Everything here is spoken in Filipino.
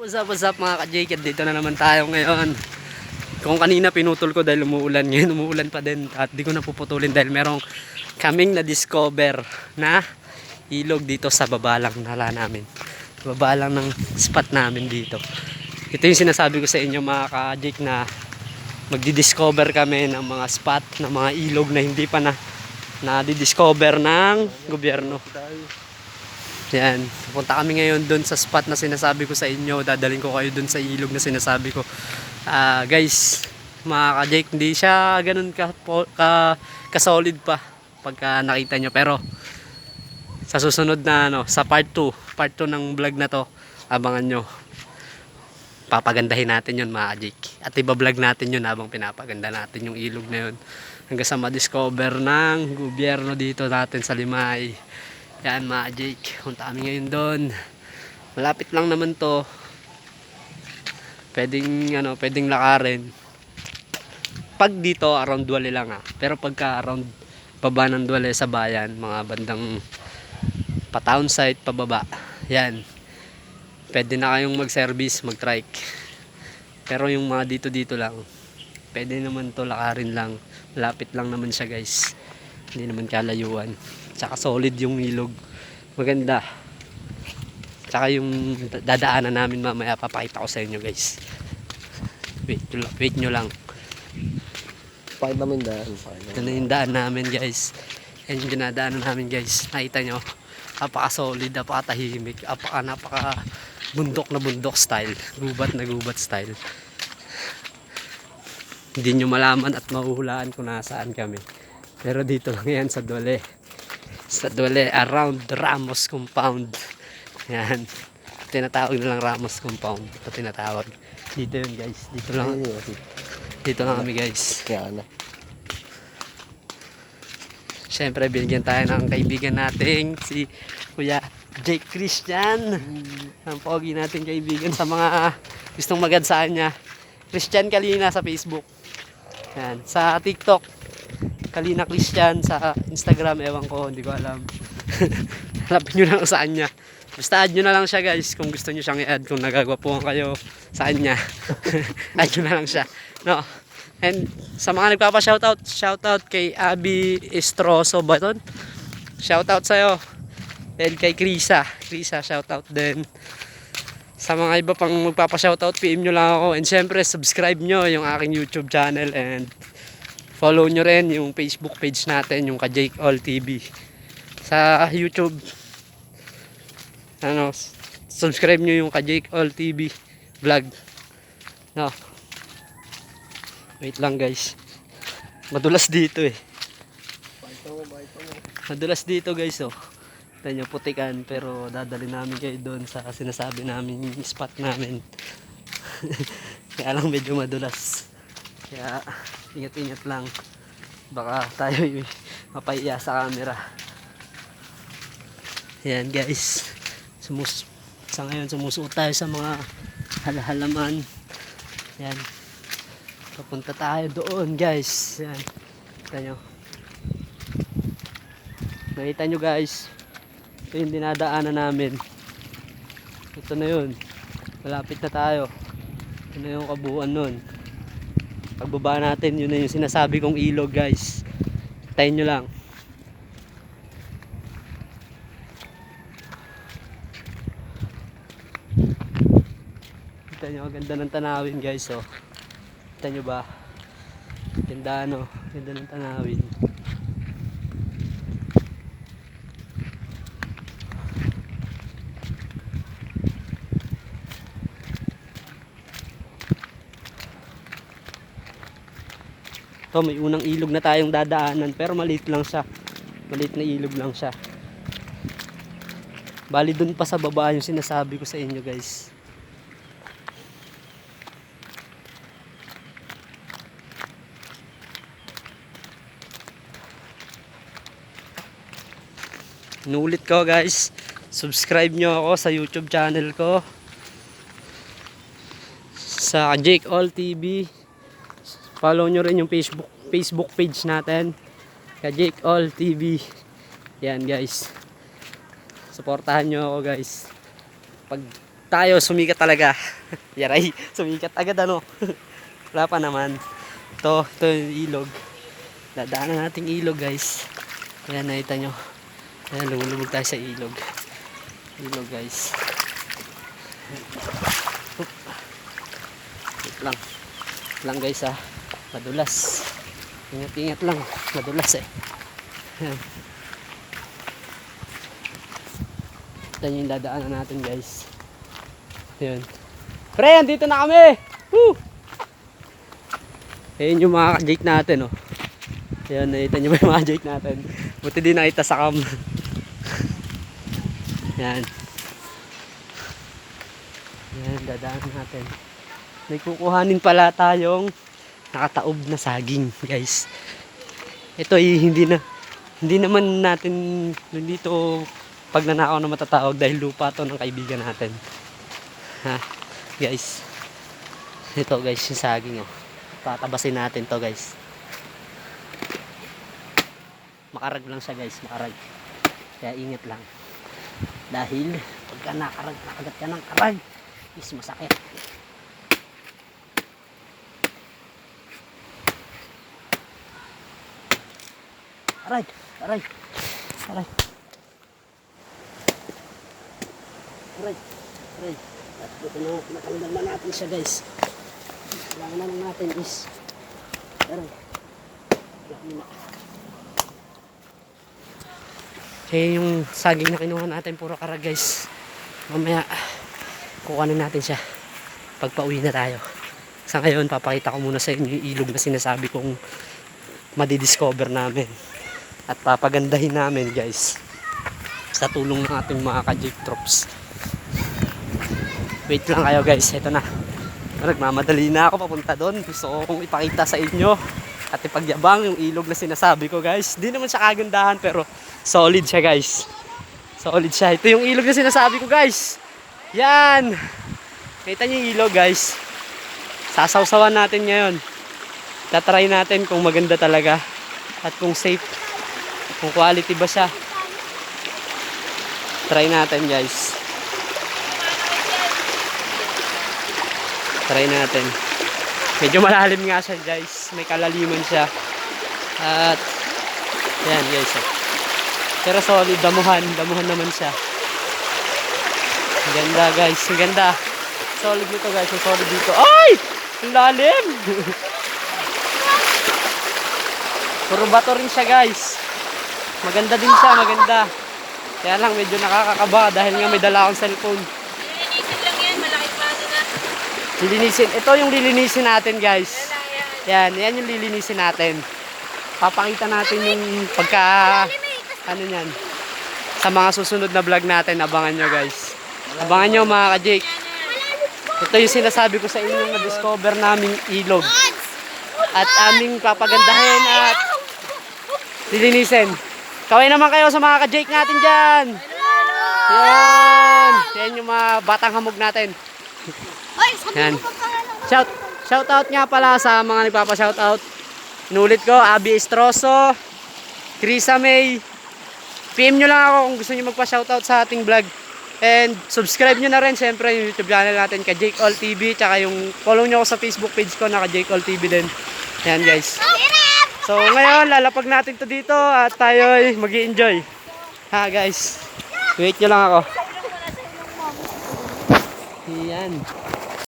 What's up mga ka-Jake? Dito na naman tayo ngayon. Kung kanina pinutol ko dahil umuulan, ngayon umuulan pa din at di ko na puputulin dahil merong kaming na-discover na ilog dito sa baba lang nala namin. Baba lang ng spot namin dito. Ito yung sinasabi ko sa inyo mga ka-Jake na magdi-discover kami ng mga spot, ng mga ilog na hindi pa na-discover ng gobyerno. Yan, punta kami ngayon doon sa spot na sinasabi ko sa inyo. Dadaling ko kayo doon sa ilog na sinasabi ko. Guys, mga ka-Jake, hindi siya ganun ka-solid pa pagka nakita nyo. Pero sa susunod na sa part 2 ng vlog na to, abangan nyo. Papagandahin natin yun mga ka-Jake. At iba-vlog natin yun habang pinapaganda natin yung ilog na yun. Hanggang sa ma-discover ng gobyerno dito natin sa Limay. Yan mga Jake, punta kami ngayon doon. Malapit lang naman to. Pwedeng lakarin. Pag dito around Duale lang Pero pagka around baba ng Duale sa bayan, mga bandang pa-town site pababa. Yan. Pwede na kayong mag-service, mag-trike. Pero yung mga dito lang, pwede naman to lakarin lang. Malapit lang naman siya guys. Hindi naman kalayuan. Tsaka solid yung ilog. Maganda. Tsaka yung dadaanan namin mamaya papakita ko sa inyo guys. Wait nyo lang. Pakita namin daan. Ito na yung daan namin guys. Yan yung dinadaanan namin guys. Nakita nyo. Napaka-solid, napaka-tahimik. Napaka-bundok na bundok style. Gubat na gubat style. Hindi nyo malaman at mahuhulaan kung nasaan kami. Pero dito lang yan sa Duale. Sa Duale, around Ramos Compound. Yan. Tinatawag nilang Ramos Compound. Ito tinatawag. Dito yun guys. Dito lang kami guys. Kaya na. Siyempre, binigyan tayo ng kaibigan nating si Kuya Jake Christian. Ang pogi nating kaibigan sa mga gustong magansaan niya. Christian Kalina sa Facebook. Yan. Sa TikTok, Kalina Christian. Sa Instagram, ewan ko, hindi ko alam. Hanapin nyo lang saan niya. Basta add nyo na lang siya guys kung gusto nyo siyang i-add, kung nagagwapuhan kayo saan niya. Add nyo na lang siya. No? And sa mga shoutout kay Abby Estroso Baton. Shoutout sa'yo. And kay Krisa, shoutout din. Sa mga iba pang magpapa-shoutout, PM nyo lang ako. And syempre, subscribe nyo yung aking YouTube channel. And follow nyo rin yung Facebook page natin, yung ka-Jake All TV. Sa YouTube, subscribe nyo yung ka-Jake All TV vlog. No. Wait lang guys. Madulas dito Madulas dito guys Ito nyo, putikan. Pero dadali namin kayo doon sa sinasabi namin spot namin. Kaya lang medyo madulas. Kaya ingat-ingat lang. Baka tayo mapahiya sa camera. Yan guys. Sa ngayon sumusuot tayo sa mga halaman. Yan. Papunta tayo doon guys. Yan. Kita nyo. Nakita nyo guys. Ito yung dinadaanan namin. Ito na yun. Malapit na tayo. Ito na yung kabuuan nun. Pagbaba natin, yun na yung sinasabi kong ilog guys. Tayin nyo lang. Kita nyo, ganda ng tanawin guys Kita nyo ba? Ganda ganda ng tanawin. Ito, may unang ilog na tayong dadaanan pero maliit lang siya. Maliit na ilog lang siya. Bali dun pa sa baba yung sinasabi ko sa inyo guys. Inuulit ko guys, subscribe nyo ako sa YouTube channel ko. Sa Jake All TV. Follow nyo rin yung Facebook page natin. Ka-Jake All TV. Yan guys. Suportahan nyo ako guys. Pag tayo, sumikat talaga. Yaray, sumikat agad ano. Wala pa naman. Ito yung ilog. Dadaanan nating ilog guys. Ayan, nakita nyo. Ayan, lumulubog tayo sa ilog. Ilog guys. Oop. Wait lang. Lang guys ha. Madulas. Ingat-ingat lang. Madulas eh. Ayan. Ito yung dadaanan natin guys. Ayan. Pre, andito na kami! Woo! Ayan yung mga ka-jake natin oh. Ayan, nakita nyo ba yung mga jake natin? Buti din nakita sa cam. Ayan. Ayan, dadaanan natin. May kukuhanin pala tayong nakataob na saging guys. Ito ay hindi naman natin dito pagnanakaw na matatawag dahil lupa to ng kaibigan natin. Ha, guys. Ito guys yung saging oh. Tatabasin natin to guys. Makarag lang siya guys, makarag. Kaya ingat lang. Dahil pagka nakagat ka ng karag, is masakit. Aray, aray, aray. Aray, aray. At ito na, nakalimutan na natin siya guys. Kailangan na lang natin is, aray. Kaya yung saging na kinuha natin puro karag guys. Mamaya kukuhanin natin siya pag pauwi na tayo. Sa ngayon papakita ko muna sa inyo yung ilog na sinasabi kong madidiscover namin. At papagandahin namin guys. Sa tulong ng ating mga ka-jake troops. Wait lang kayo guys. Ito na. Nagmamadali na ako papunta doon. Gusto ko kong ipakita sa inyo at ipagyabang yung ilog na sinasabi ko guys. Hindi naman siya kagandahan pero solid siya guys. Solid siya. Ito yung ilog na sinasabi ko guys. Yan. Kita niyo yung ilog guys. Sasawsawan natin ngayon. Tatry natin kung maganda talaga. At kung safe. Kung quality ba siya. Try natin guys. Try natin. Medyo malalim nga siya guys. May kalaliman siya. At yan guys. Pero solid, damuhan naman siya. Ang ganda guys, ang ganda. Solid nito guys, ang solid dito. Ay! Ang lalim! Puro bato rin siya guys. Maganda din siya, maganda. Kaya lang medyo nakakakaba dahil nga may dala akong cellphone. Lilinisin lang yan, malaki plano na. Lilinisin, ito yung lilinisin natin guys. Yan yung lilinisin natin. Papakita natin yung pagka ano yan sa mga susunod na vlog natin. Abangan nyo guys, abangan nyo mga ka-jake. Ito yung sinasabi ko sa inyo na discover naming ilog at aming papagandahin at lilinisin. Kaway naman kayo sa mga ka-jake natin dyan. Yan yung mga batang hamog natin. Yan. Shout out nga pala sa mga nagpapa-shout out. Inulit ko, Abby Estroso, Krisa May. PM nyo lang ako kung gusto nyo magpa-shoutout sa ating vlog. And subscribe nyo na rin syempre yung YouTube channel natin ka Jake All TV. Tsaka yung follow nyo ako sa Facebook page ko na ka Jake All TV din. Yan guys. So ngayon lalapag natin to dito at tayo ay mag-i-enjoy. Ha guys. Wait nyo lang ako. Yan.